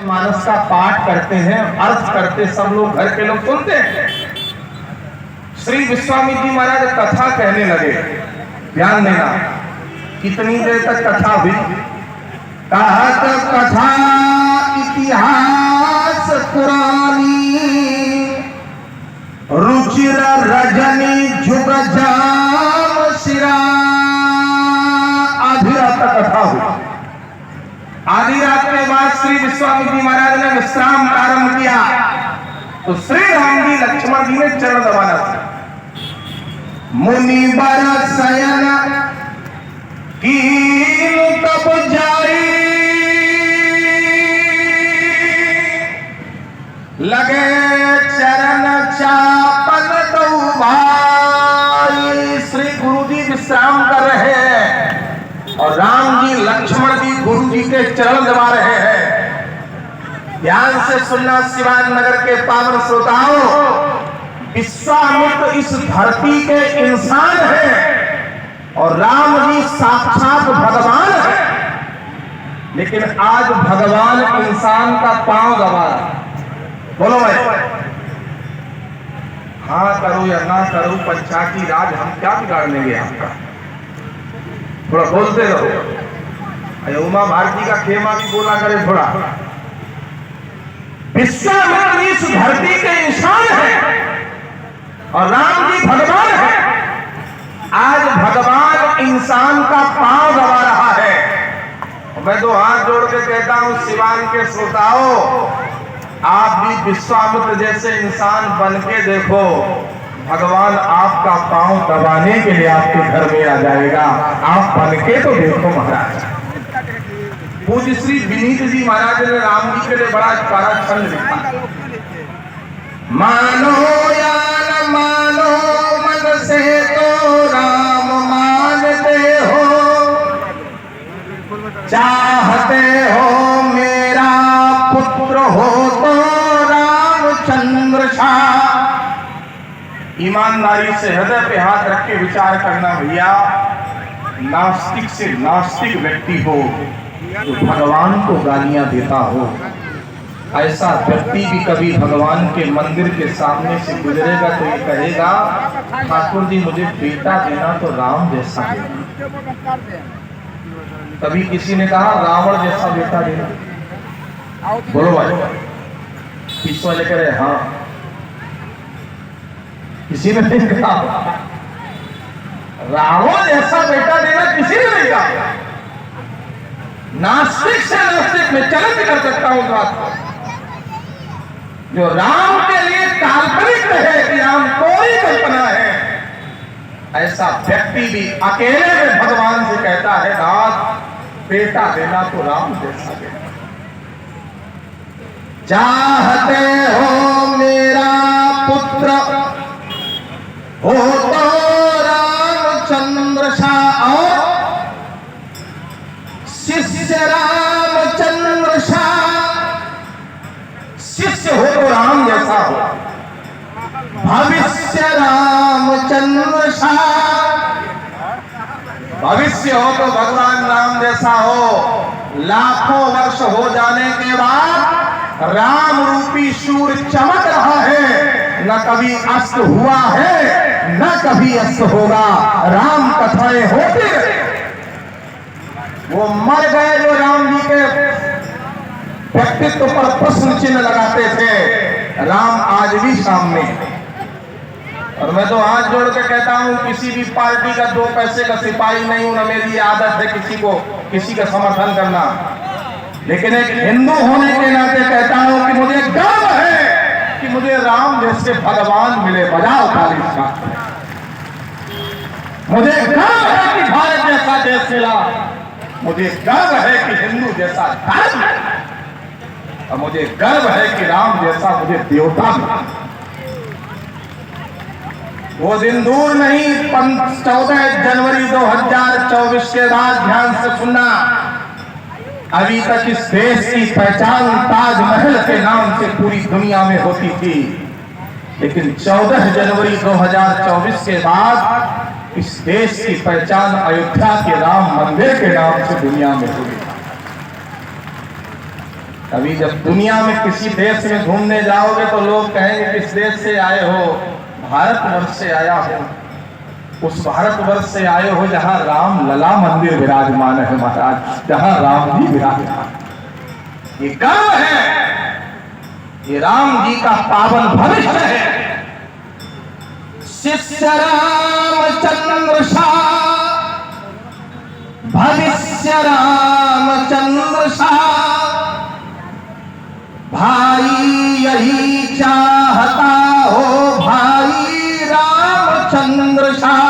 मानस का पाठ करते हैं, अर्थ करते, सब लोग घर के लोग सुनते हैं। श्री विश्वामित्र जी महाराज कथा कहने लगे। ध्यान देना, कितनी देर तक कथा हुई? कहत कथा इतिहास पुरानी, रुचिर रजनी जुग जाम शिरा। आधी रात तक कथा हुई। आधी रात के बाद श्री विश्वामित्र जी महाराज ने विश्राम प्रारंभ किया तो श्री राम जी लक्ष्मण जी ने चरण दबाना था। मुनि बर शयन कील तब जाई, लगे चरण चापन दो भाई। श्री गुरु जी विश्राम कर रहे हैं और राम जी लक्ष्मण जी गुरु जी के चरण दबा रहे हैं। ध्यान से सुनना सिवान नगर के पावन श्रोताओं, विश्वामित्र इस धरती के इंसान हैं और राम जी साक्षात भगवान है। लेकिन आज भगवान इंसान का पांव दबा रहा। बोलो भाई, हाँ करो या ना करो, पंचायती राज हम क्या बिगाड़ लेंगे आपका? थोड़ा बोलते रहो। उमा भारती का खेमा भी बोला करे थोड़ा। विश्वामित्र इस धरती के इंसान है और राम जी भगवान है। आज भगवान इंसान का पांव दबा रहा है। मैं तो हाथ जोड़ के कहता हूं सिवान के श्रोताओं, आप भी विश्वामित्र जैसे इंसान बन के देखो, भगवान आपका पांव दबाने के लिए आपके घर में आ जाएगा। आप बन के तो देखो महाराज। पूज्य श्री विनीत जी महाराज ने राम जी के लिए बड़ा प्यारा छंद लिखा। मानो या न मानो मन से तो राम मानते हो, चाहते हो मेरा पुत्र हो तो रामचंद्र शाह। ईमानदारी से हृदय पे हाथ रख के विचार करना भैया। नास्तिक से नास्तिक व्यक्ति हो तो भगवान को गालियां देता हो, ऐसा व्यक्ति भी कभी भगवान के मंदिर के सामने से गुजरेगा तो ये कहेगा, ठाकुर जी मुझे बेटा देना तो राम जैसा देना। कभी किसी ने कहा रावण जैसा बेटा देना? बोलो भाई, किस वाले करे हाँ? किसी ने नहीं कहा। रावण जैसा बेटा देना किसी ने नहीं कहा। नास्तिक से नास्तिक में चलन कर सकता हूं बात को, जो राम के लिए काल्पनिक है कि राम कोई कल्पना है, ऐसा व्यक्ति भी अकेले में भगवान से कहता है नाथ बेटा देना तो राम जैसा देना। चाहते हो मेरा पुत्र हो तो रामचंद्र शाह, और शिष्य रामचंद्र शाह। शिष्य हो तो राम जैसा हो, भविष्य रामचंद्र शाह। भविष्य हो तो भगवान राम जैसा हो। लाखों वर्ष हो जाने के बाद राम रूपी सूर्य चमक रहा है, न कभी अस्त हुआ है न कभी अस्त होगा। राम कथाएं होती रहे। वो मर गए जो राम जी के व्यक्तित्व पर प्रश्न चिन्ह लगाते थे, राम आज भी सामने है। और मैं तो हाथ जोड़ के कहता हूं, किसी भी पार्टी का 2 पैसे का सिपाही नहीं हूं, न मेरी आदत है किसी का समर्थन करना। लेकिन एक हिंदू होने के नाते कहता हूं कि मुझे गर्व है कि मुझे राम जैसे भगवान मिले। बजाओ ताली का। मुझे गर्व है कि भारत जैसा देश मिला। मुझे गर्व है कि हिंदू जैसा धर्म, और मुझे गर्व है कि राम जैसा मुझे देवता मिला। वो दिन दूर नहीं, 14 जनवरी 2024 के बाद ध्यान से सुनना। अभी तक इस देश की पहचान ताजमहल के नाम से पूरी दुनिया में होती थी, लेकिन 14 जनवरी 2024 के बाद इस देश की पहचान अयोध्या के राम मंदिर के नाम से दुनिया में हुई। अभी जब दुनिया में किसी देश में घूमने जाओगे तो लोग कहेंगे किस देश से आए हो, भारतवर्ष से आया हो। उस भारतवर्ष से आए हो जहां राम लला मंदिर विराजमान है महाराज, जहां राम जी विराजमान। ये गर्व है, ये राम जी का पावन भविष्य है। शिष्य रामचंद्र शाह, भविष्य रामचंद्र शाह, भाई यही चाहता हो भाई रामचंद्र शाह।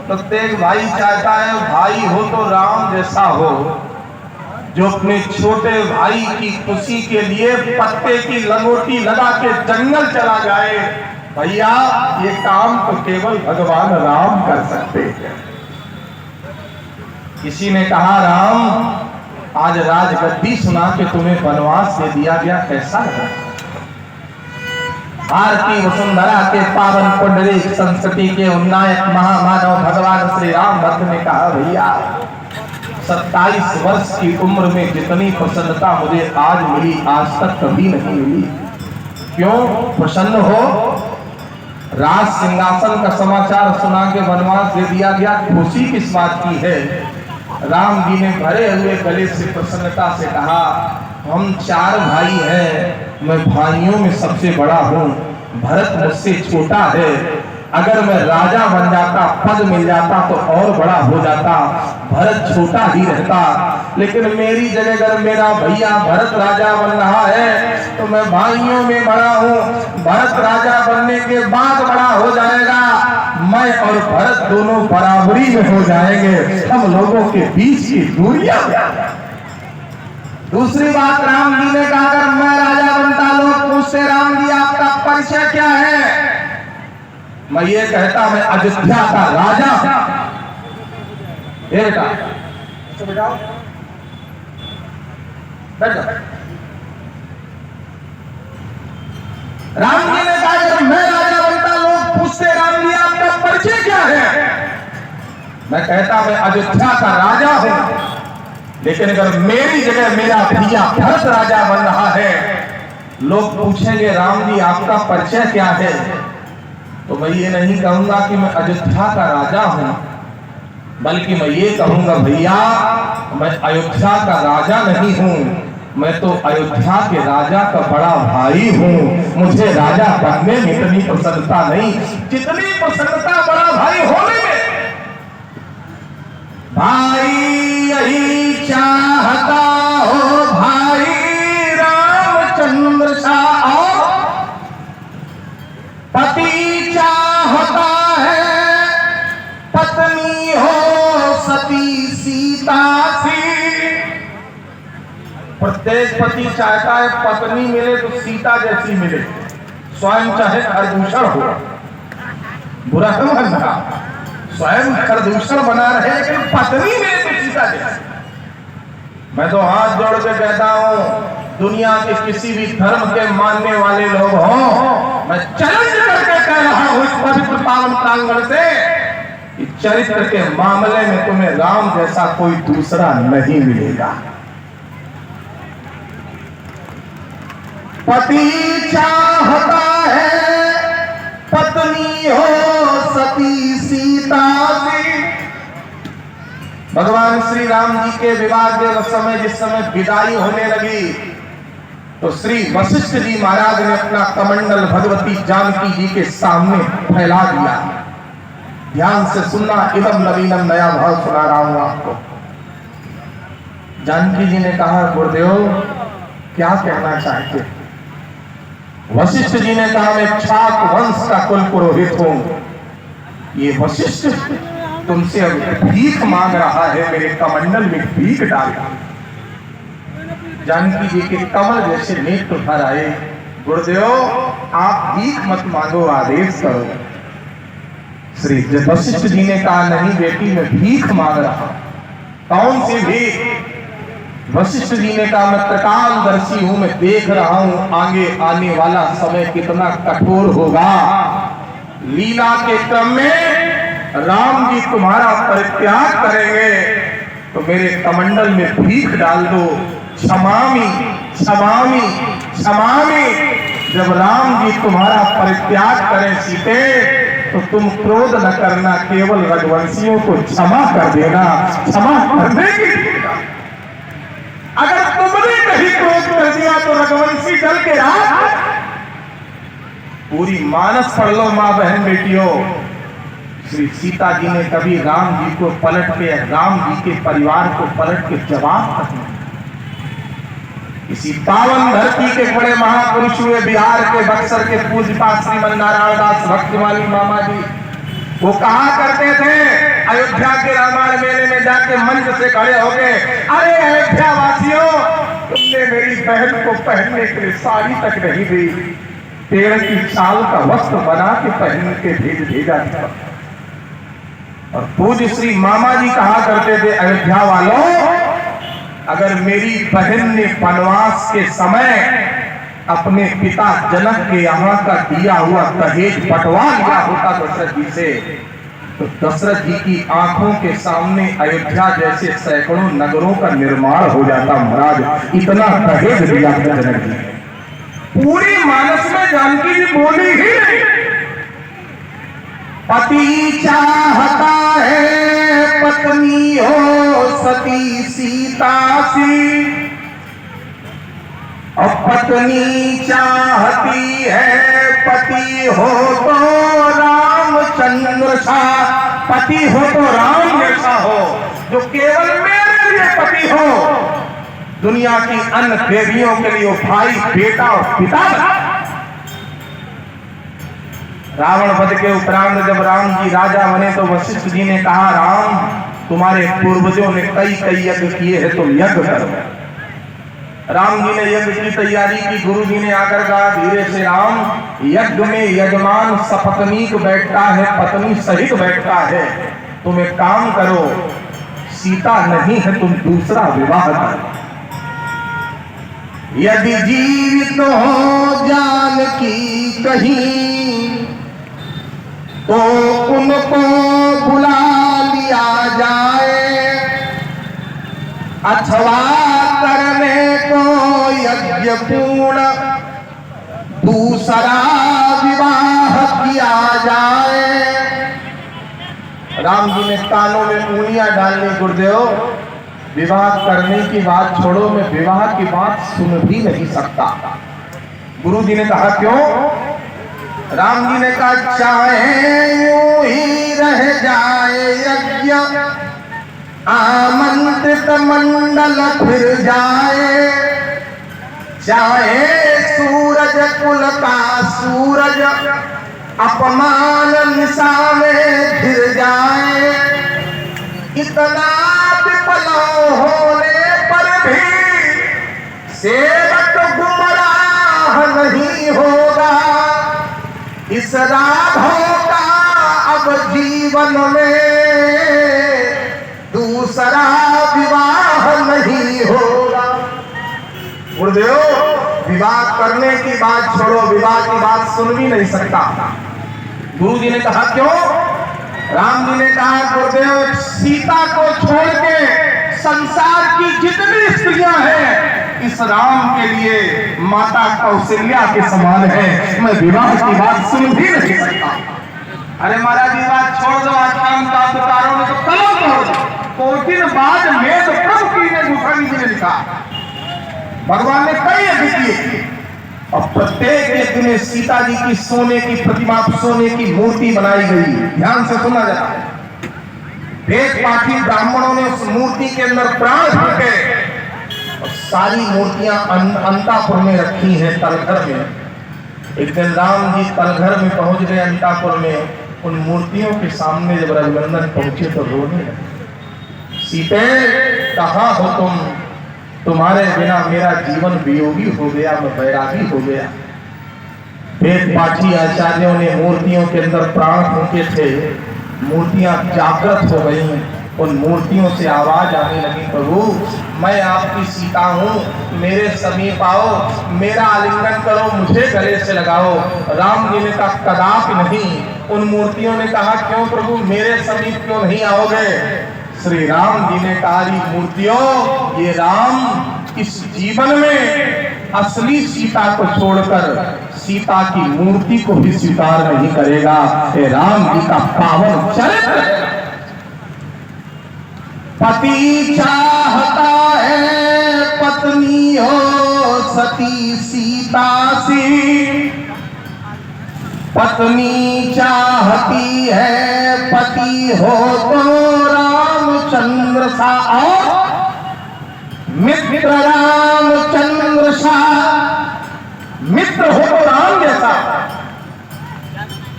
प्रत्येक भाई चाहता है भाई हो तो राम जैसा हो, जो अपने छोटे भाई की खुशी के लिए पत्ते की लंगोटी लगा के जंगल चला जाए। भैया ये काम तो केवल भगवान राम कर सकते हैं। किसी ने कहा राम आज राजगद्दी सुना के तुम्हें वनवास दे दिया गया, कैसा लगा? भारतीय वसुंधरा के पावन पुंडरीक संस्कृति के उन्नायक महामानव भगवान श्री राम भक्त ने कहा भैया 27 वर्ष की उम्र में जितनी प्रसन्नता मुझे आज मिली आज तक कभी नहीं मिली। क्यों प्रसन्न हो? राज सिंहासन का समाचार सुना के वनवास दे दिया गया, खुशी किस बात की है? राम जी ने भरे हुए गले से प्रसन्नता से कहा हम 4 भाई हैं, मैं भाइयों में सबसे बड़ा हूँ, भरत मुझसे छोटा है। अगर मैं राजा बन जाता, पद मिल जाता तो और बड़ा हो जाता, भरत छोटा ही रहता। लेकिन मेरी जगह अगर मेरा भैया भरत राजा बन रहा है तो मैं भाइयों में बड़ा हूँ, भरत राजा बनने के बाद बड़ा हो जाएगा, मैं और भरत दोनों बराबरी में हो जाएंगे, हम लोगों के बीच की दूरियां। दूसरी बात राम जी ने कहा अगर मैं राजा बनता लोग पूछते राम जी आपका परिचय क्या है? मैं ये कहता मैं अयोध्या का राजा। बेटा राम जी ने कहा अगर मैं राजा बनता लोग पूछते राम जी आपका परिचय क्या है? मैं कहता मैं अयोध्या का राजा हूं। लेकिन अगर मेरी जगह मेरा भैया भरत राजा बन रहा है, लोग पूछेंगे राम जी आपका परिचय क्या है? तो मैं ये नहीं कहूंगा कि मैं अयोध्या का राजा हूं, बल्कि मैं ये कहूंगा भैया मैं अयोध्या का राजा नहीं हूं, मैं तो अयोध्या के राजा का बड़ा भाई हूं। मुझे राजा बनने में इतनी प्रसन्नता नहीं जितनी प्रसन्नता बड़ा भाई होने में। भाई यही चाहता हो भाई रामचंद्र शाह, पति चाहता है पत्नी हो सती सीता सी। प्रत्येक पति चाहता है पत्नी मिले तो सीता जैसी मिले, स्वयं चाहे खरदूषण हो, बुरा समझना, स्वयं खरदूषण बना रहे लेकिन पत्नी मिले तो सीता जैसी। मैं तो हाथ जोड़ के कहता हूं दुनिया के किसी भी धर्म के मानने वाले लोग हों, मैं चैलेंज करके कह रहा हूं इस पवित्र पावन प्रांगण से कि चरित्र के मामले में तुम्हें राम जैसा कोई दूसरा नहीं मिलेगा। पति चाहता है पत्नी हो सती सीता सी। भगवान श्री राम जी के विवाह के समय जिस समय विदाई होने लगी तो श्री वशिष्ठ जी महाराज ने अपना कमंडल भगवती जानकी जी के सामने फैला दिया। ध्यान से सुनना, इदम नवीनम नया भाव सुना रहा हूं आपको। जानकी जी ने कहा गुरुदेव क्या कहना चाहते? वशिष्ठ जी ने कहा मैं क्षात्र वंश का कुल पुरोहित हूं। ये वशिष्ठ तुमसे अब भीख मांग रहा है, मेरे कमंडल में भीख डाल। जानकी जी के कमल जैसे नेत्र भर आए। गुरुदेव आप भीख मत मांगो, आदेश करो। श्री वशिष्ठ जी ने कहा नहीं बेटी मैं भीख मांग रहा। कौन सी भीख? वशिष्ठ जी ने कहा मैं त्रिकालदर्शी हूं, मैं देख रहा हूं आगे आने वाला समय कितना कठोर होगा। लीला के क्रम में राम जी तुम्हारा परित्याग करेंगे तो मेरे कमंडल में भीख डाल दो। क्षमामि क्षमामि क्षमामि। जब राम जी तुम्हारा परित्याग करें सीते, तो तुम क्रोध न करना, केवल रघुवंशियों को क्षमा कर देना, क्षमा करने की देना। अगर तुमने कहीं क्रोध कर दिया तो रघुवंशी जल के राख। पूरी मानस पढ़ लो मां बहन बेटियों। श्री सीता जी ने कभी राम जी को पलट के, राम जी के परिवार को पलट के जवाब तक नहीं। इसी पावन धरती के बड़े महापुरुष हुए बिहार के बक्सर के पूज्यपाद श्रीमन नारायण दास भक्तिमाली मामा जी, वो कहा करते थे अयोध्या के रामायण मेले में जाके मंच से खड़े हो गए, अरे अयोध्या वासियों, तुमने मेरी बहन को पहनने के लिए साड़ी तक नहीं दी, पेड़ की छाल का वस्त्र बना के पहन के भेजा था। और पूज्य श्री मामा जी कहा करते थे, अयोध्या वालों, अगर मेरी बहन ने वनवास के समय अपने पिता जनक के यहाँ का दिया हुआ दहेज बंटवा लिया होता दशरथ जी से, तो दशरथ जी की आंखों के सामने अयोध्या जैसे सैकड़ों नगरों का निर्माण हो जाता। महाराज, इतना दहेज दिया था जनक जी। पूरी मानस में जानकी जी बोली ही नहीं। पति चाहता है पत्नी हो सती सीता सी, और पत्नी चाहती है पति हो तो रामचंद्र सा, पति हो तो राम जैसा हो, जो केवल मेरे लिए पति हो, दुनिया की अन्य देवियों के लिए भाई, बेटा और पिता। रावण वध के उपरांत जब राम जी राजा बने तो वशिष्ठ जी ने कहा, राम, तुम्हारे पूर्वजों ने कई कई यज्ञ किए हैं, तुम यज्ञ करो। राम जी ने यज्ञ की तैयारी की। गुरु जी ने आकर कहा धीरे से, राम, यज्ञ में यजमान सपत्नीक बैठता है, पत्नी सहित बैठता है, तुम एक काम करो, सीता नहीं है, तुम दूसरा विवाह करो। यदि जीवित हो जानकी कहीं, तो उनको बुला लिया जाए, अथवा करने को यज्ञ पूर्ण दूसरा विवाह किया जाए। राम जी ने कानों में उंगलियां डालनी, गुरुदेव, विवाह करने की बात छोड़ो, मैं विवाह की बात सुन भी नहीं सकता। गुरु जी ने कहा क्यों? राम जी ने कहा, चाहे यूं ही रह जाए यज्ञ, आमंत्रित मंडल फिर जाए, चाहे सूरज कुल का सूरज अपमान निशा में घिर जाए, इतना विफल होने पर भी सेवक गुमराह नहीं होगा। इस राघव का अब जीवन में दूसरा विवाह नहीं होगा। गुरुदेव, विवाह करने की बात छोड़ो, विवाह की बात सुन भी नहीं सकता। गुरु जी ने कहा क्यों? राम जी ने कहा, गुरुदेव, सीता को छोड़ के संसार की जितनी स्त्रियां हैं, इस राम के लिए माता कौशल्या के समान है, मैं विवाह की बात सुन भी नहीं सकता। अरे महाराज, ये बात छोड़ दो, आज शाम का उतारो ने तो कलम तोड़ दो। कुछ दिन बाद में तो प्रभु की ने गुफानी जी ने लिखा, भगवान ने कई यज्ञ किए, और प्रत्येक यज्ञ में सीता जी की सोने की प्रतिमा, सोने की मूर्ति बनाई गई। ध्यान से सुना जाता है। वेद पाठी ब्राह्मणों ने उस मूर्ति के अंदर प्राण फूके, और सारी मूर्तियां अंतापुर में रखी हैं, तलघर में। एक दिन राम जी तलघर में पहुंच गए, अंतापुर में। उन मूर्तियों के सामने जब रघुनंदन पहुंचे तो रोने लगे। सीते, कहाँ हो तुम? तुम्हारे बिना मेरा जीवन वियोगी हो गया, मैं बैरागी हो गया। वेद पाठी आचार्यों ने मूर्तियों के अंदर प्राण फूके थे, मूर्तियां जागृत हो गई। उन मूर्तियों से आवाज आने लगी, प्रभु, मैं आपकी सीता हूँ, मेरे समीप आओ, मेरा आलिंगन करो, मुझे गले से लगाओ। राम जी ने कहा, कदापि नहीं। उन मूर्तियों ने कहा, क्यों प्रभु, मेरे समीप क्यों नहीं आओगे? श्री राम जी ने कहा, मूर्तियों, ये राम इस जीवन में असली सीता को छोड़कर सीता की मूर्ति को भी स्वीकार नहीं करेगा। ये राम जी का पावन चरित्र है। पति चाहता है पत्नी हो सती सीता सी, पत्नी चाहती है पति हो तो रामचंद्र सा, और मित्र रामचंद्र सा, मित्र हो तो राम जैसा।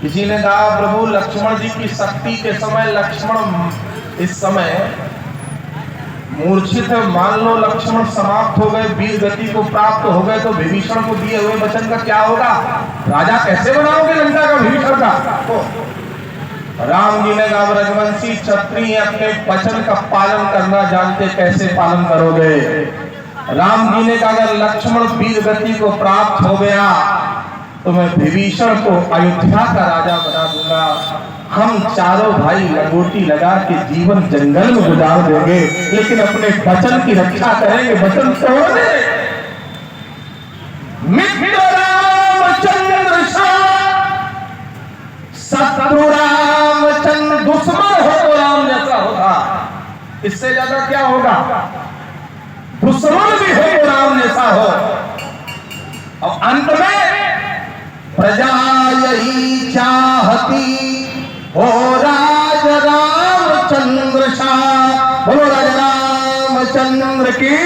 किसी ने कहा प्रभु लक्ष्मण जी की शक्ति के समय लक्ष्मण इस समय मूर्छित है, मान लो लक्ष्मण समाप्त हो गए, वीर गति को प्राप्त हो गए, तो विभीषण को दिए हुए वचन का क्या होगा? राजा कैसे बनाओगे लंका का विभीषण का? तो राम जी ने कहा रघुवंशी क्षत्रिय अपने वचन का पालन करना जानते, कैसे पालन करोगे? राम जी ने कहा अगर लक्ष्मण वीर गति को प्राप्त हो गया तो मैं विभीषण को अयोध्या का राजा बना दूंगा, हम चारों भाई लंगोटी लगा के जीवन जंगल में गुजार देंगे, लेकिन अपने वचन की रक्षा करेंगे, वचन तोड़ने। मित्र रामचंद्र सा, शत्रु रामचंद्र, दुश्मन हो तो राम जैसा होगा। इससे ज्यादा क्या होगा? दुश्मन भी हो तो राम जैसा हो। और अंत में प्रजा यही चाहती हो राज रामचंद्र सा, बोलो राजा रामचंद्र की।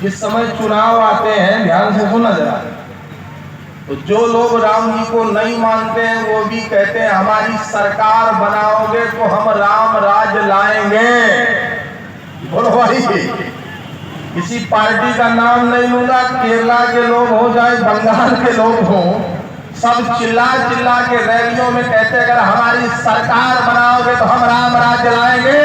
जिस समय चुनाव आते हैं, ध्यान से सुना जरा, तो जो लोग राम जी को नहीं मानते हैं वो भी कहते हैं हमारी सरकार बनाओगे तो हम राम राज लाएंगे। बोलो भाई, किसी पार्टी का नाम नहीं लूंगा, केरला के लोग हो चाहे बंगाल के लोग हो, सब चिल्ला चिल्ला के रैलियों में कहते अगर हमारी सरकार बनाओगे तो हम राम राज्य लाएंगे।